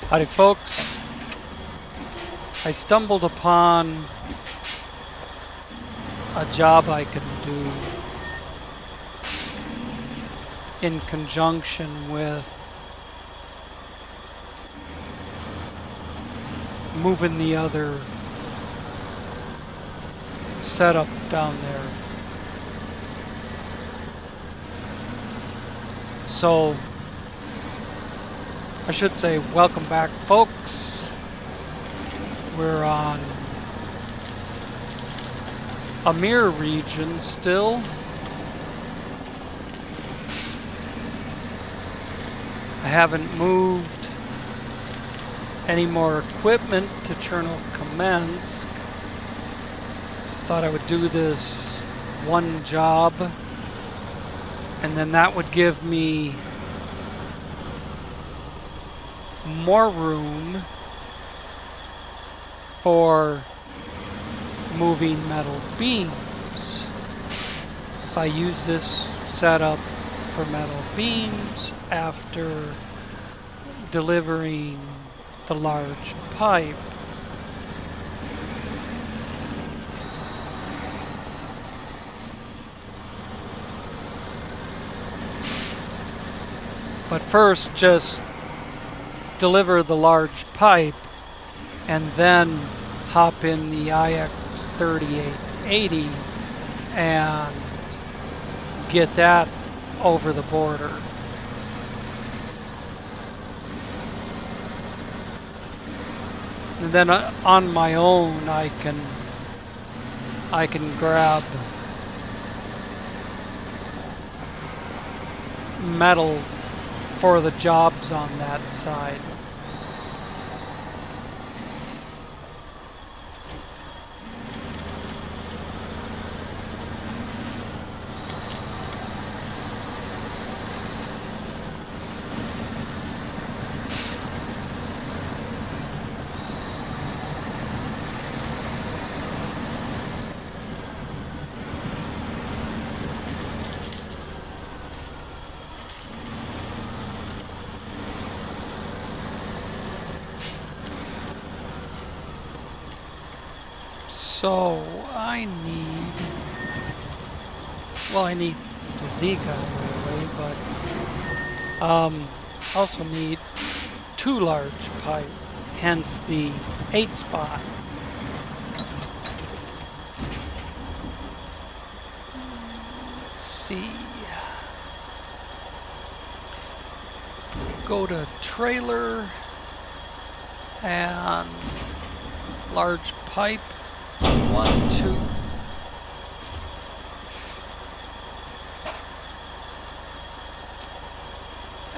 Howdy folks, I stumbled upon a job I can do in conjunction with moving the other setup down there. So I should say welcome back folks. We're on Amur region still. I haven't moved any more equipment to Chernokamensk. Thought I would do this one job and then that would give me more room for moving metal beams. If I use this setup for metal beams after delivering the large pipe, but first just deliver the large pipe and then hop in the Ep.32 and get that over the border. And then on my own I can grab metal for the jobs on that side. So I need the Zika really, but also need 2 large pipe, hence the 8 spot. Let's see. Go to trailer and large pipe. 1, 2.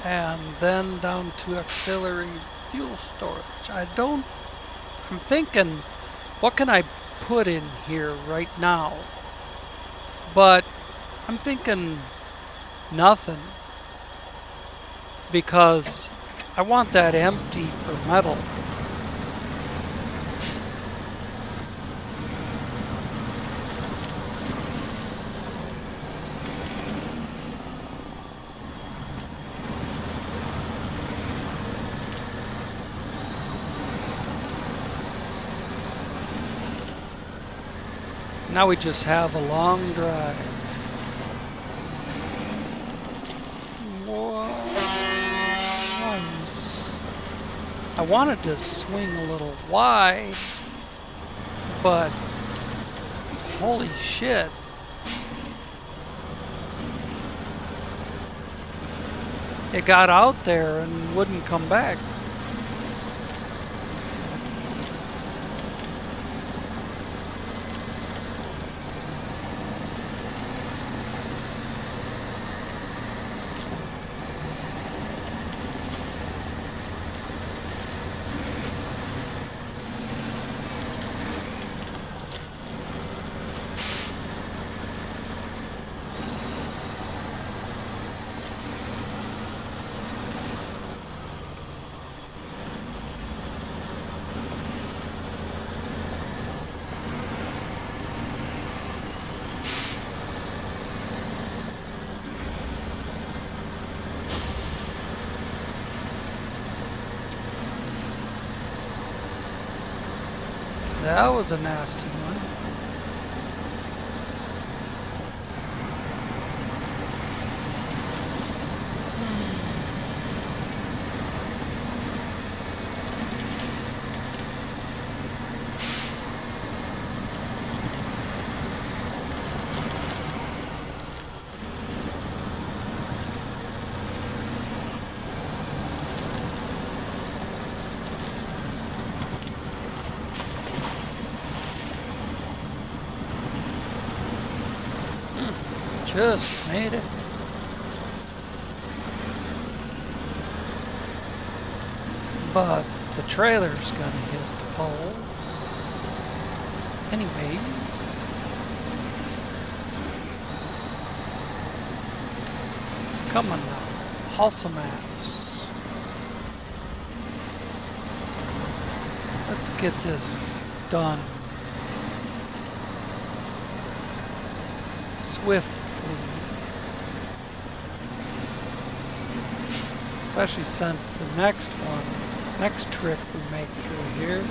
And then down to auxiliary fuel storage. I'm thinking, what can I put in here right now? But I'm thinking nothing, because I want that empty for metal. Now we just have a long drive. Whoa. I wanted to swing a little wide, but holy shit. It got out there and wouldn't come back. That was a nasty one. Just made it. But the trailer's gonna hit the pole. Anyways. Come on now. Haul some ass. Let's get this done. Swiftly. Especially since the next trip we make through here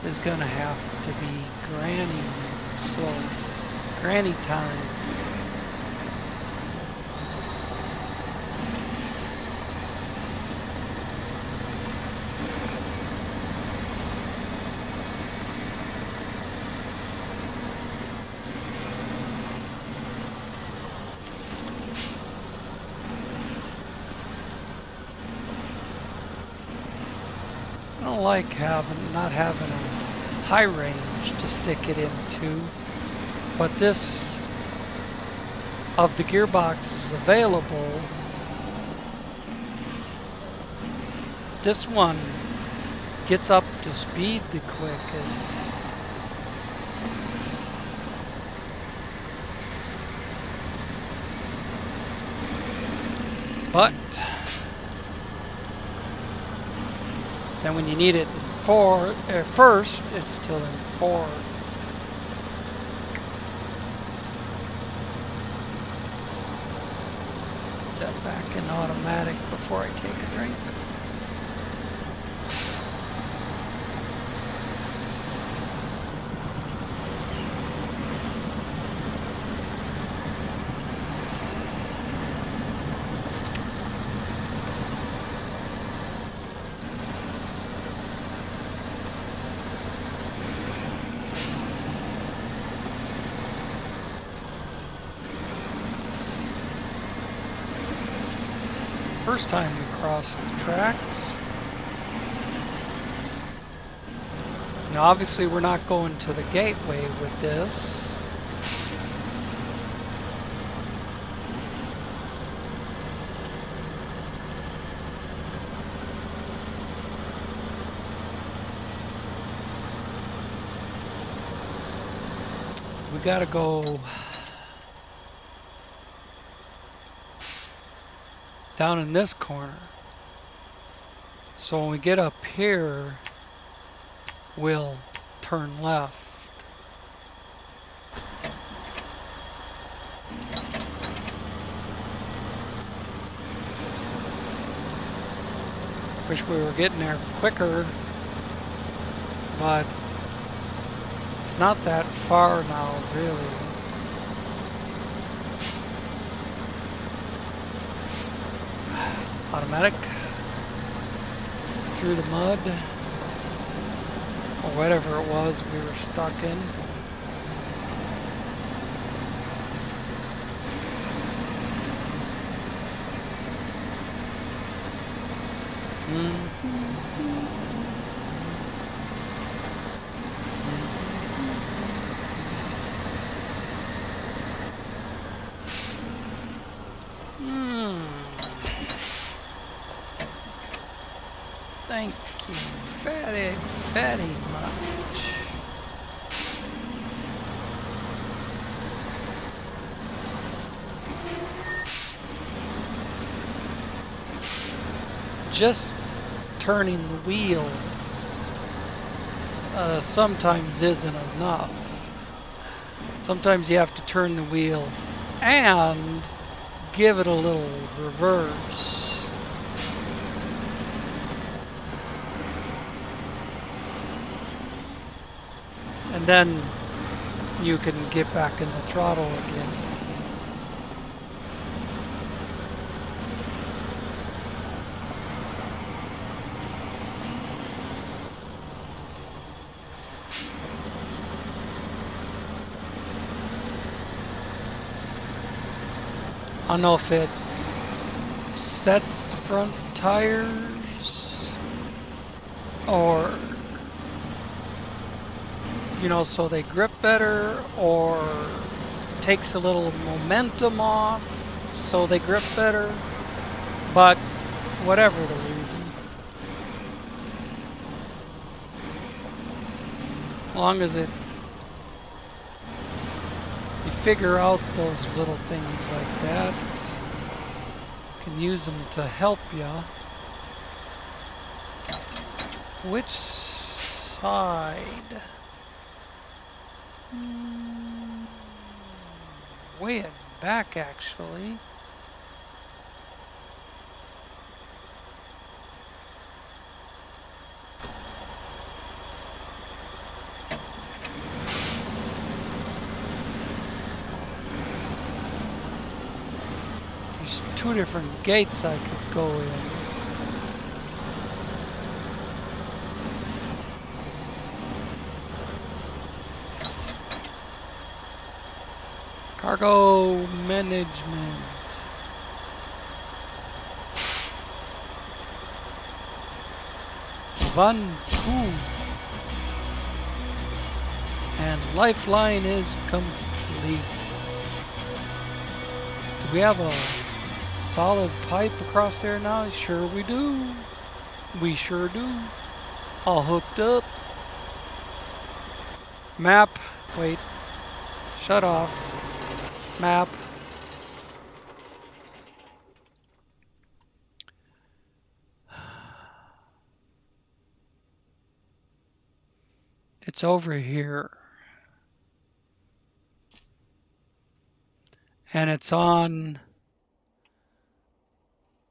is gonna have to be granny time. I don't like not having a high range to stick it into, but this of the gearboxes available, this one gets up to speed the quickest. But then when you need it in first, it's still in fourth. That back in automatic before I take a drink. First time we crossed the tracks. Now obviously we're not going to the gateway with this. We gotta go down in this corner. So when we get up here, we'll turn left. Wish we were getting there quicker, but it's not that far now, really. Automatic through the mud or whatever it was we were stuck in. Thank you very, very much. Just turning the wheel sometimes isn't enough. Sometimes you have to turn the wheel and give it a little reverse. and then you can get back in the throttle again. I don't know if it sets the front tires or, you know, so they grip better, or takes a little momentum off so they grip better, but whatever the reason, as long as it, you figure out those little things like that, you can use them to help you. Which side? Way at back, actually. There's two different gates I could go in. Cargo management. One, two. And Lifeline is complete. Do we have a solid pipe across there now? Sure we do. We sure do. All hooked up. Map. Wait. Shut off. Map. It's over here. And it's on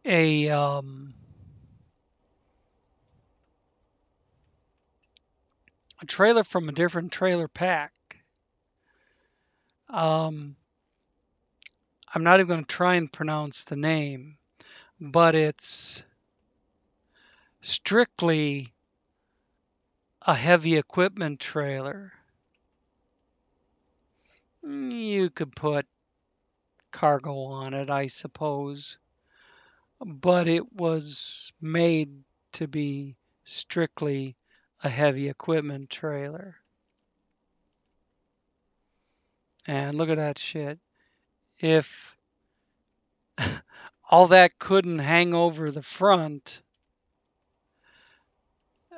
a trailer from a different trailer pack. I'm not even going to try and pronounce the name, but it's strictly a heavy equipment trailer. You could put cargo on it, I suppose, but it was made to be strictly a heavy equipment trailer. And look at that shit. If all that couldn't hang over the front,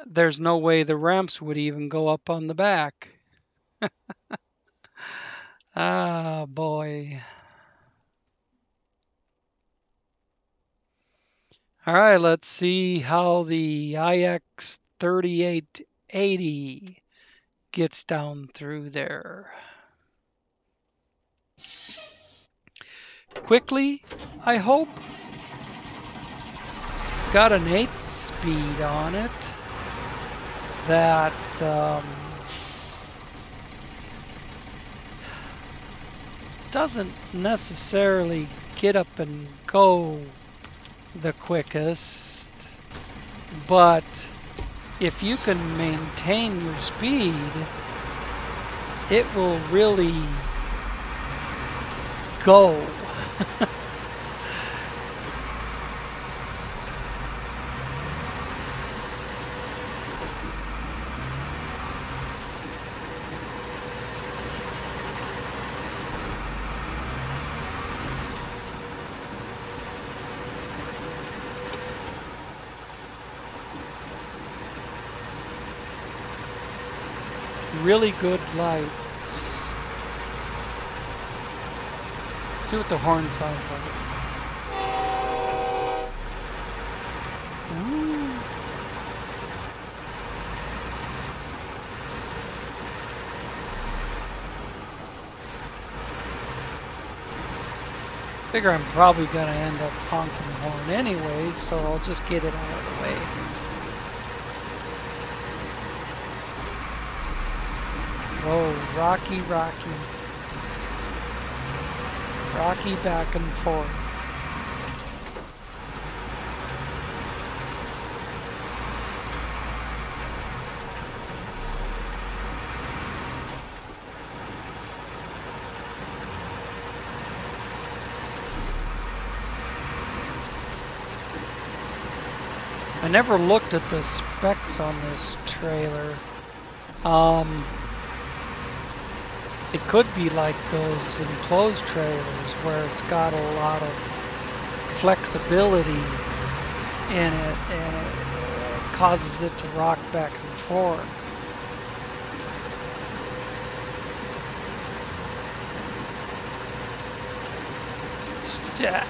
there's no way the ramps would even go up on the back. Ah, boy. All right, let's see how the IX3880 gets down through there. Quickly, I hope. It's got an 8-speed on it that doesn't necessarily get up and go the quickest, but if you can maintain your speed, it will really go. Really good lights. See what the horn sounds like. Ooh. Figure I'm probably gonna end up honking the horn anyway, so I'll just get it out of the way. Whoa, rocky, rocky. Rocky back and forth. I never looked at the specs on this trailer. It could be like those enclosed trailers where it's got a lot of flexibility in it and it causes it to rock back and forth.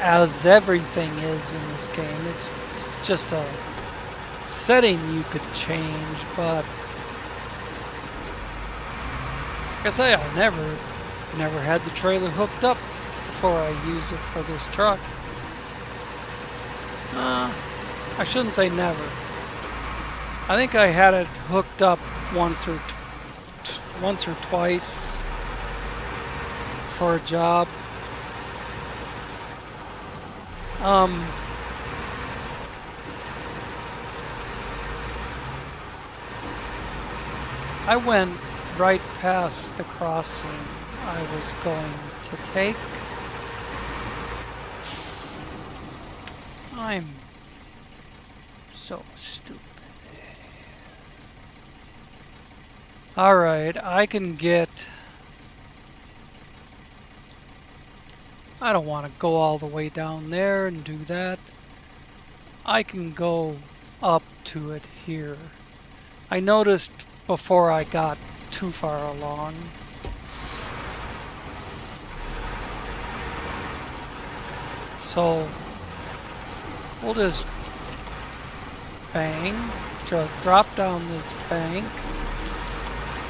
As everything is in this game, it's just a setting you could change, but like I say, I never had the trailer hooked up before I used it for this truck. I shouldn't say never. I think I had it hooked up once or twice for a job. I went right past the crossing I was going to take. I'm so stupid. Alright, I can get... I don't want to go all the way down there and do that. I can go up to it here. I noticed before I got too far along. So we'll just just drop down this bank,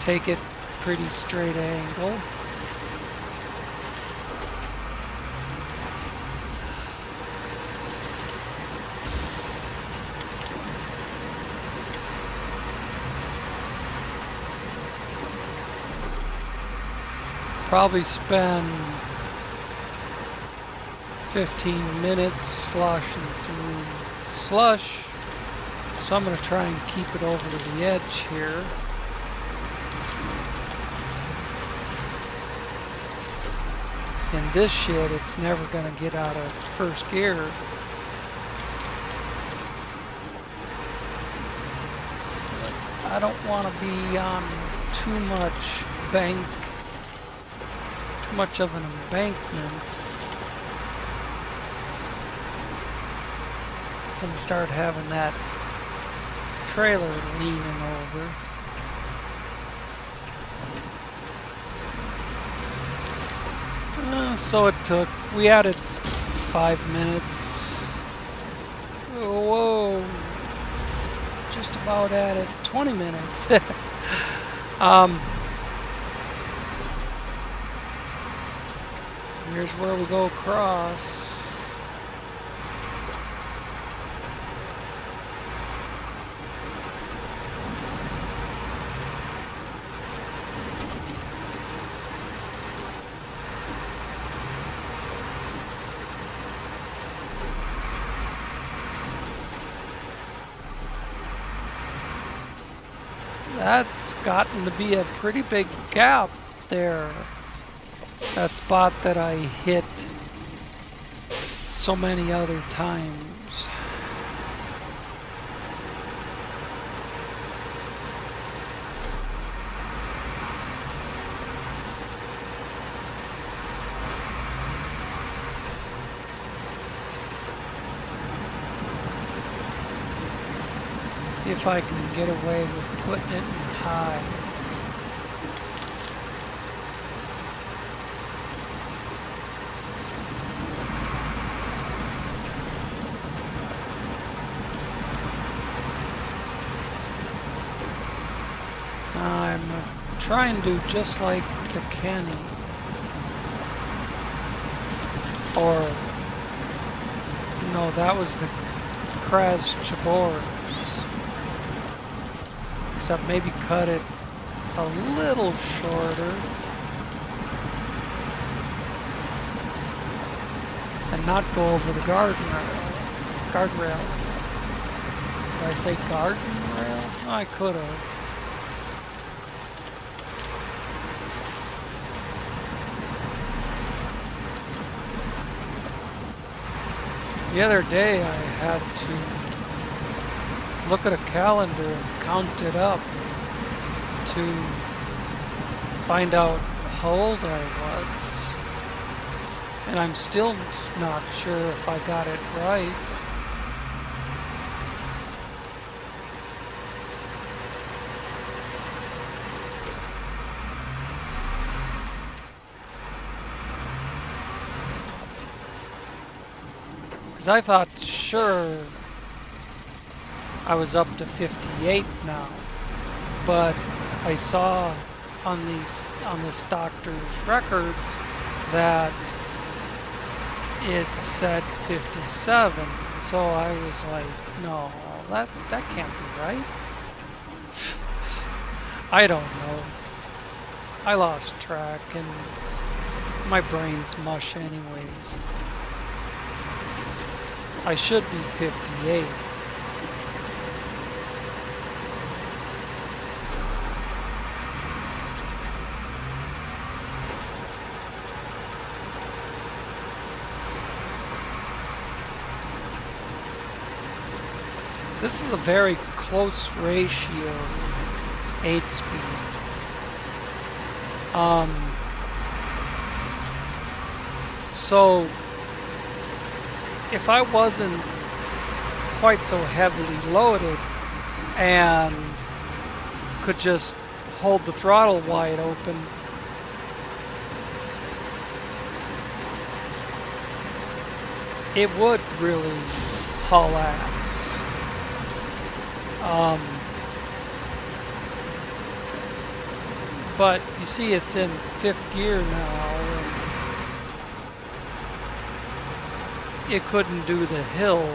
take it pretty straight angle. Probably spend 15 minutes sloshing through slush, so I'm going to try and keep it over to the edge here. In this shit, it's never going to get out of first gear. I don't want to be on too much of an embankment and start having that trailer leaning over. So it took, we added 5 minutes. Whoa, just about added 20 minutes. Here's where we go across. That's gotten to be a pretty big gap there. That spot that I hit so many other times. See if I can get away with putting it in high. I'm trying to do just like the Kenny, or no, that was the Kraz Chabors, except maybe cut it a little shorter and not go over the guardrail. Did I say garden rail? I could have. The other day I had to look at a calendar and count it up to find out how old I was. And I'm still not sure if I got it right. Because I thought, sure, I was up to 58 now, but I saw on this doctor's records that it said 57. So I was like, no, that can't be right. I don't know. I lost track, and my brain's mush anyways. I should be 58. This is a very close ratio 8-speed. So if I wasn't quite so heavily loaded and could just hold the throttle wide open, it would really haul ass. But you see it's in 5th gear now, and it couldn't do the hill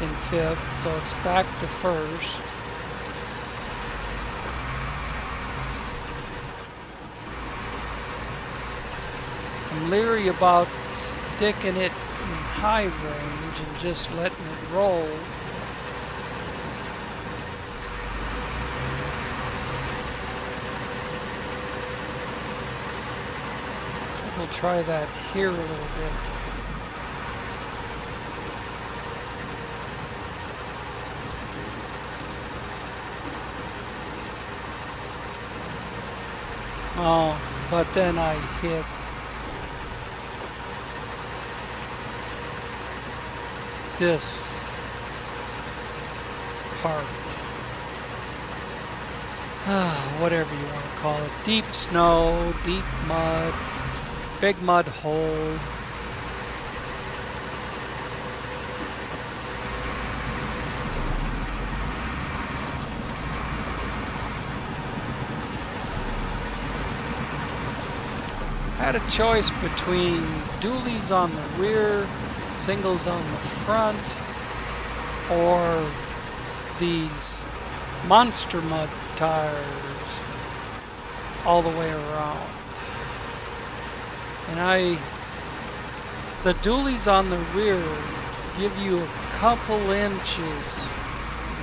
in 5th, so it's back to 1st. I'm leery about sticking it in high range and just letting it roll. We'll try that here a little bit. Oh, but then I hit this part. Whatever you want to call it. Deep snow, deep mud. Big mud hole. I had a choice between dualies on the rear, singles on the front, or these monster mud tires all the way around. And the dualies on the rear give you a couple inches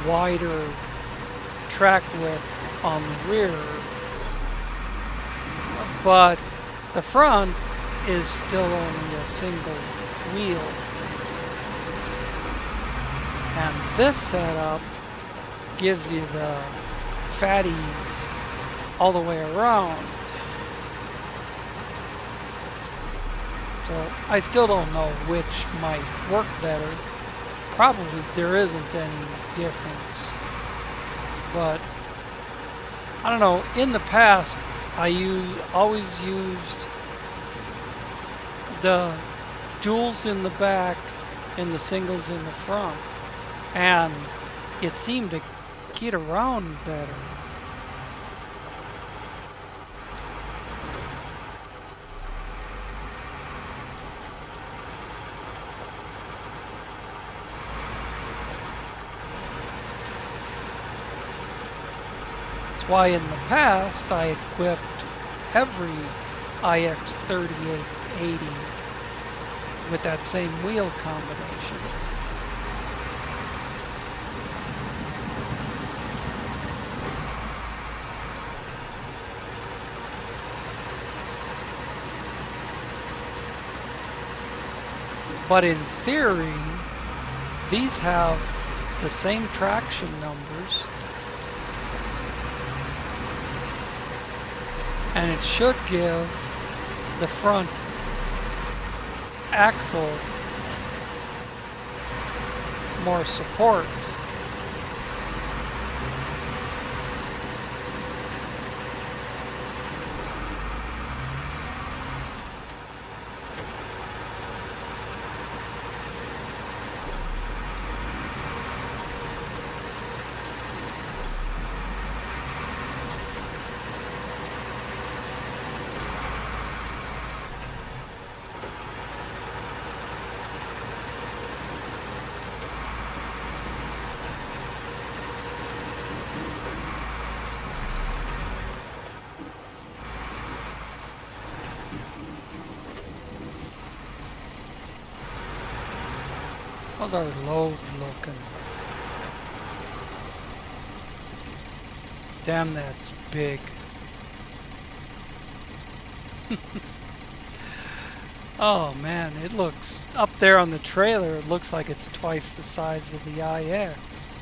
wider track width on the rear, but the front is still only a single wheel. And this setup gives you the fatties all the way around. So I still don't know which might work better. Probably there isn't any difference. But I don't know, in the past I always used the duals in the back and the singles in the front, and it seemed to get around better. That's why in the past I equipped every IX3880 with that same wheel combination. But in theory, these have the same traction numbers, and it should give the front axle more support. How's our load looking? Damn, that's big. Oh man, it looks, up there on the trailer, it looks like it's twice the size of the IX.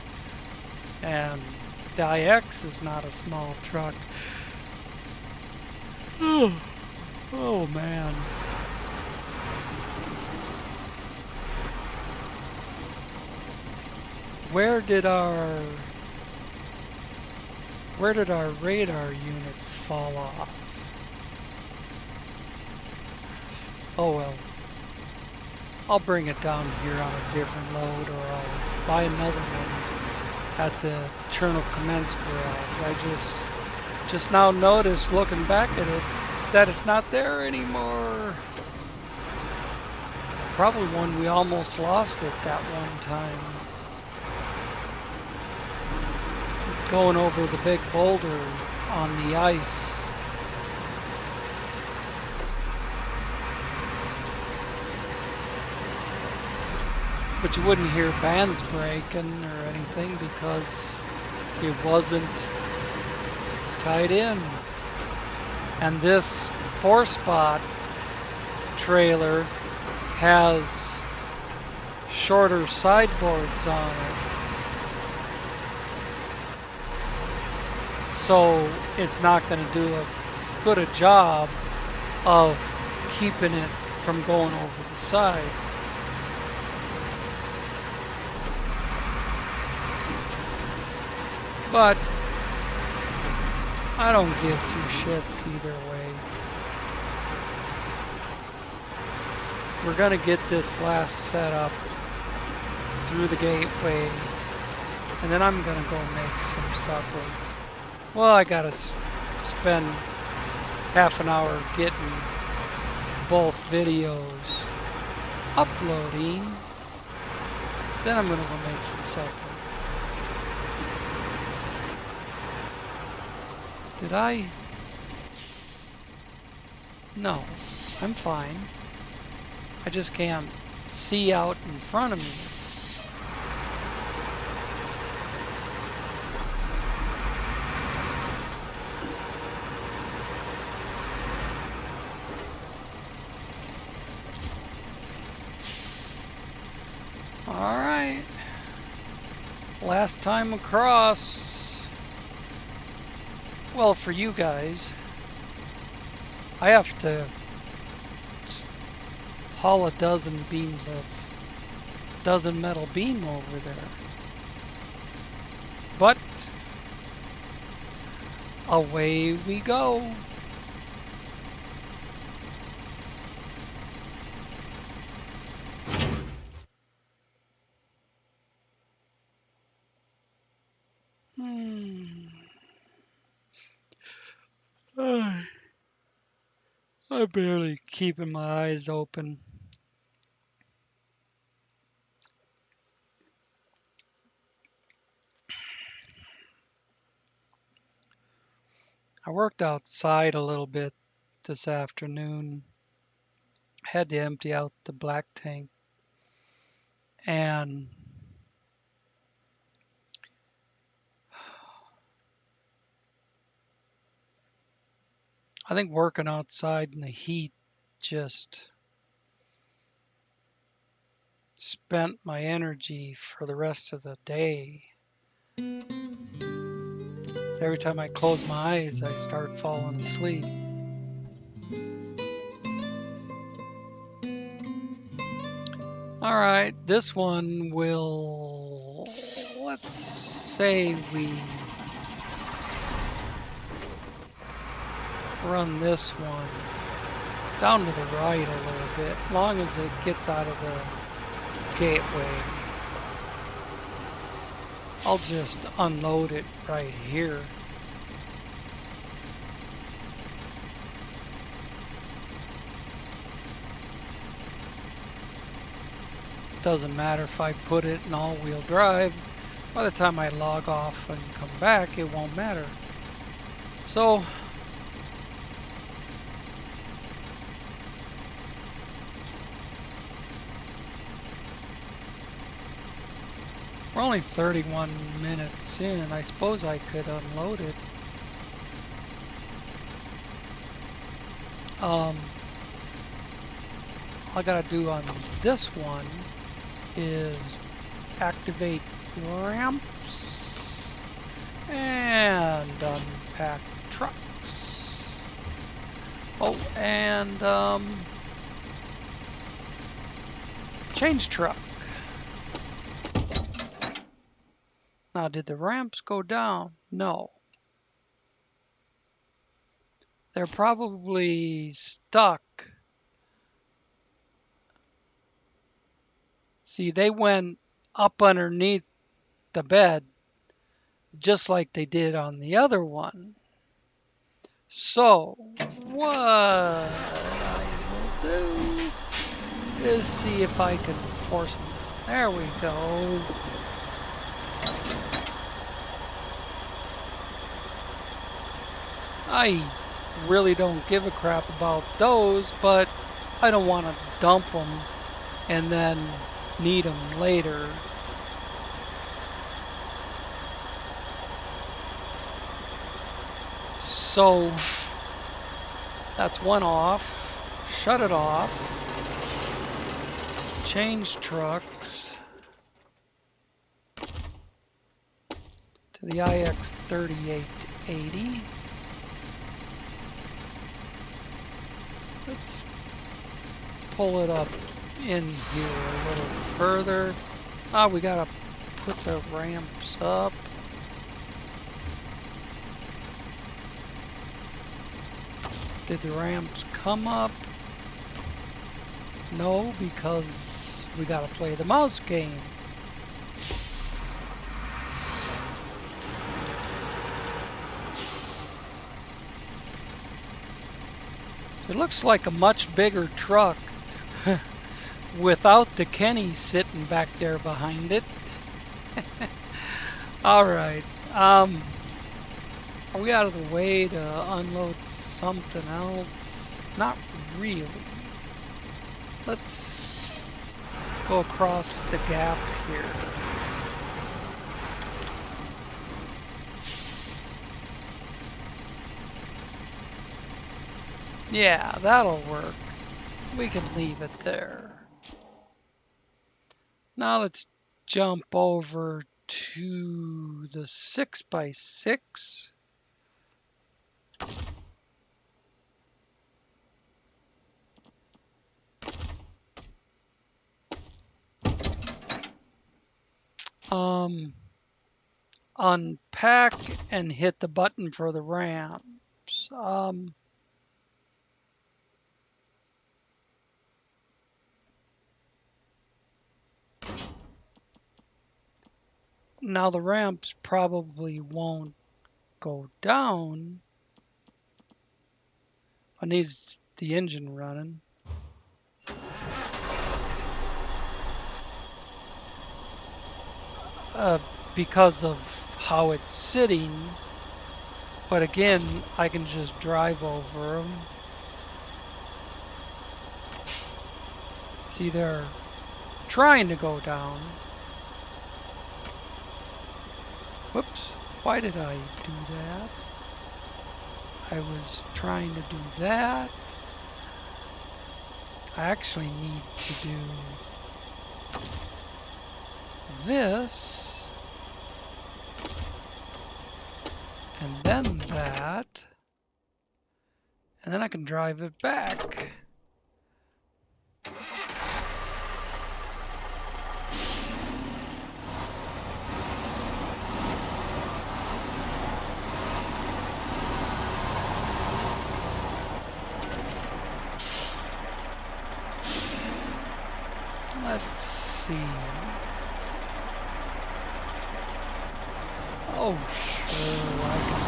And the IX is not a small truck. Oh man. Where did our radar unit fall off? Oh well. I'll bring it down here on a different load, or I'll buy another one at the Chernokamensk garage. I just now noticed, looking back at it, that it's not there anymore. Probably one we almost lost it that one time. Going over the big boulder on the ice. But you wouldn't hear bands breaking or anything because it wasn't tied in. And this 4-spot trailer has shorter sideboards on it. So it's not going to do as good a job of keeping it from going over the side. But I don't give two shits either way. We're going to get this last setup through the gateway, and then I'm going to go make some supper. Well, I gotta spend half an hour getting both videos uploading. Then I'm gonna go make some supper. Did I? No, I'm fine. I just can't see out in front of me. Alright, last time across. Well, for you guys, I have to haul a dozen metal beam over there. But away we go. I'm barely keeping my eyes open. I worked outside a little bit this afternoon. Had to empty out the black tank. And I think working outside in the heat just spent my energy for the rest of the day. Every time I close my eyes, I start falling asleep. All right, this one will, let's say we run this one down to the right a little bit, as long as it gets out of the gateway. I'll just unload it right here. Doesn't matter if I put it in all-wheel drive. By the time I log off and come back, it won't matter. So we're only 31 minutes in. I suppose I could unload it. All I gotta do on this one is activate ramps and unpack trucks. Oh, and change truck. Now, did the ramps go down? No. They're probably stuck. See, they went up underneath the bed just like they did on the other one. So, what I will do is see if I can force them. There we go. I really don't give a crap about those, but I don't want to dump them and then need them later. So that's one off. Shut it off. Change trucks to the IX3880. Let's pull it up in here a little further. We gotta put the ramps up. Did the ramps come up? No, because we gotta play the mouse game. It looks like a much bigger truck without the Kenny sitting back there behind it. All right. Are we out of the way to unload something else? Not really. Let's go across the gap here. Yeah, that'll work. We can leave it there. Now let's jump over to the 6x6. Unpack and hit the button for the ramps. Now the ramps probably won't go down. I need the engine running. Because of how it's sitting. But again, I can just drive over them. See, they're trying to go down. Whoops, why did I do that? I was trying to do that. I actually need to do this, and then that, and then I can drive it back. Let's see. Oh, sure, I can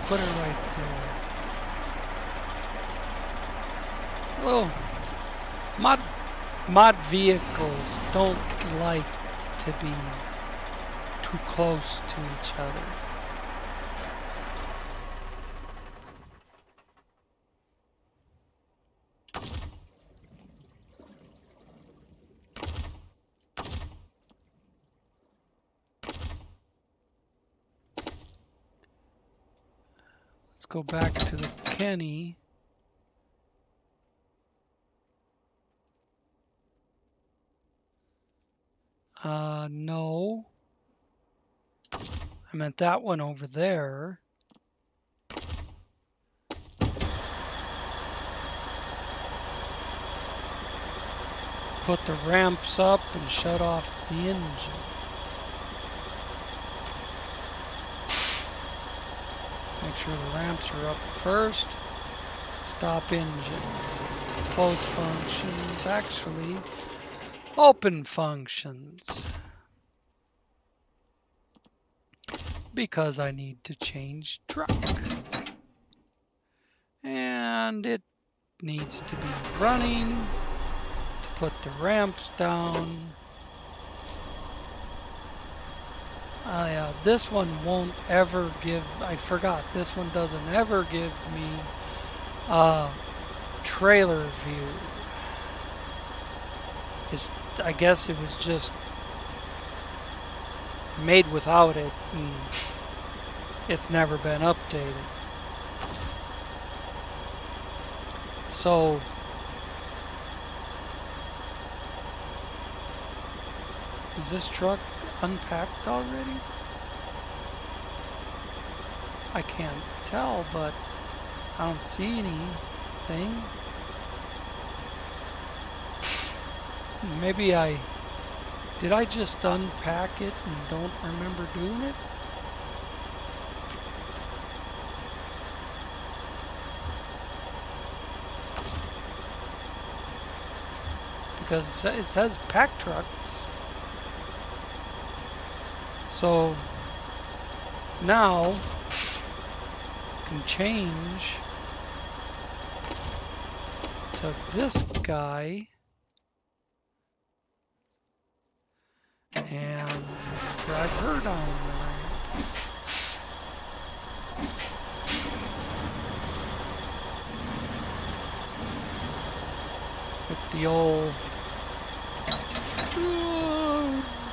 put it right there. Well, mod vehicles don't like to be too close to each other. Let's go back to the Kenny. No. I meant that one over there. Put the ramps up and shut off the engine. Make sure the ramps are up first. Stop engine. Close functions. Actually, open functions. Because I need to change truck. And it needs to be running to put the ramps down. Yeah, this one won't ever give, I forgot, this one doesn't ever give me a trailer view. I guess it was just made without it, and it's never been updated. So is this truck unpacked already? I can't tell, but I don't see anything. Maybe did I just unpack it and don't remember doing it? Because it says pack trucks. So now I can change to this guy and drive her down there. With the old,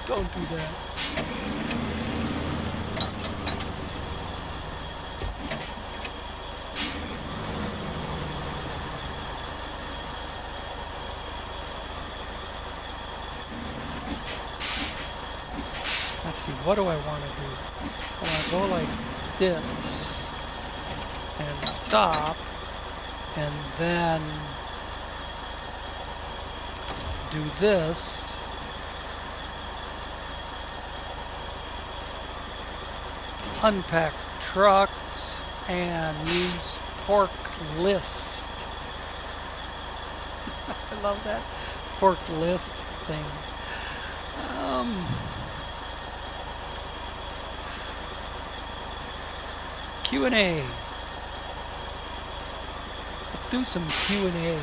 don't do that. Let's see, what do I want to do? I want to go like this and stop and then do this. Unpack trucks and use forklift. I love that forklift thing. Q&A. Let's do some Q&A.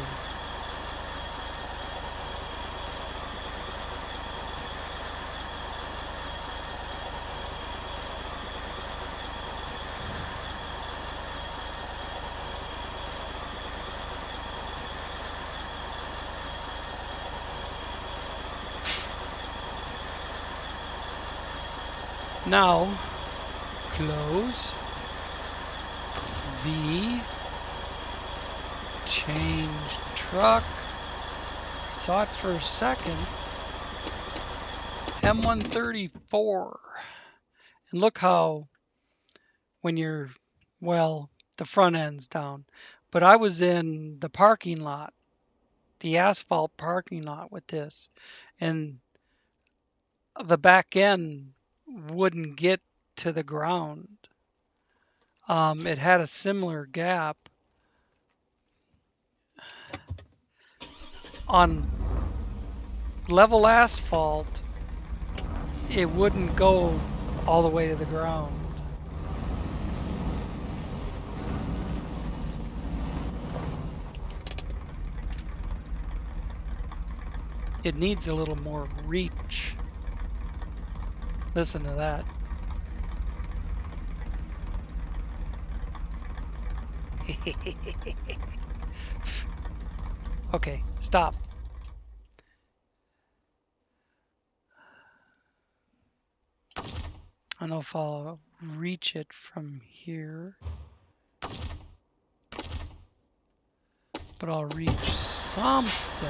Now, close, V, change truck. I saw it for a second. M134. And look how when you're, well, the front end's down. But I was in the parking lot, the asphalt parking lot with this. And the back end wouldn't get to the ground. It had a similar gap on level asphalt. It wouldn't go all the way to the ground. It needs a little more reach. Listen to that. Okay, stop. I don't know if I'll reach it from here, but I'll reach something.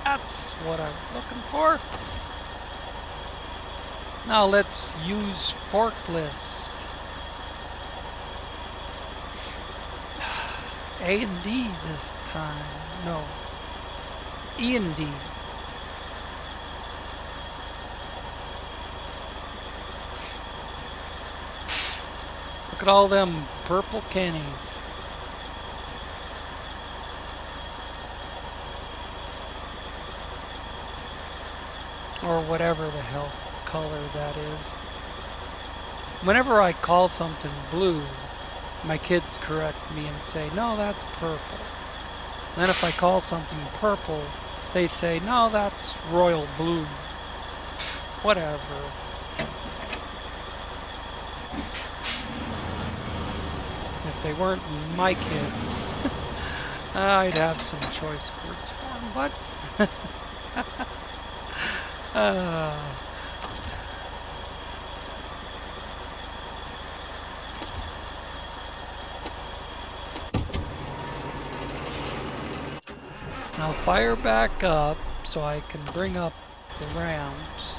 That's what I was looking for. Now let's use forklift. A and D this time. No. E and D. Look at all them purple Kennies. Or whatever the hell color that is. Whenever I call something blue, my kids correct me and say, no, that's purple. Then if I call something purple, they say, no, that's royal blue. Whatever. If they weren't my kids, I'd have some choice words for them, but I'll fire back up so I can bring up the ramps.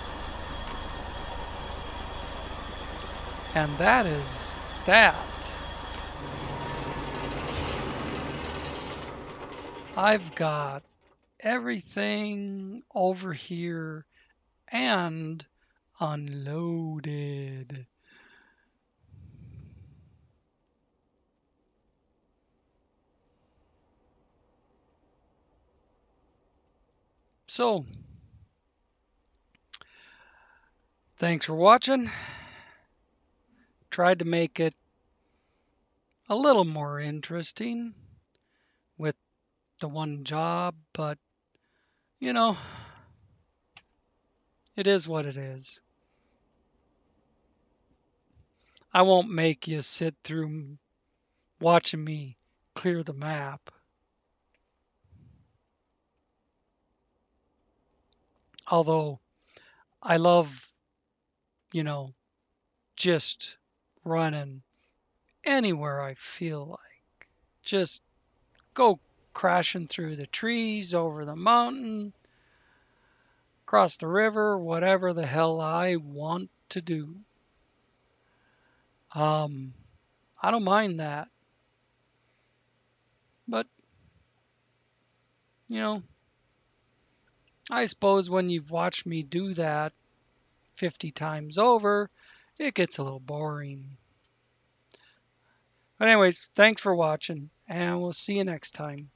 And that is that. I've got everything over here and unloaded. So, thanks for watching. Tried to make it a little more interesting with the one job, but you know, it is what it is. I won't make you sit through watching me clear the map. Although I love, you know, just running anywhere I feel like. Just go crashing through the trees, over the mountain, across the river, whatever the hell I want to do. I don't mind that. But, you know, I suppose when you've watched me do that 50 times over, it gets a little boring. But anyways, thanks for watching, and we'll see you next time.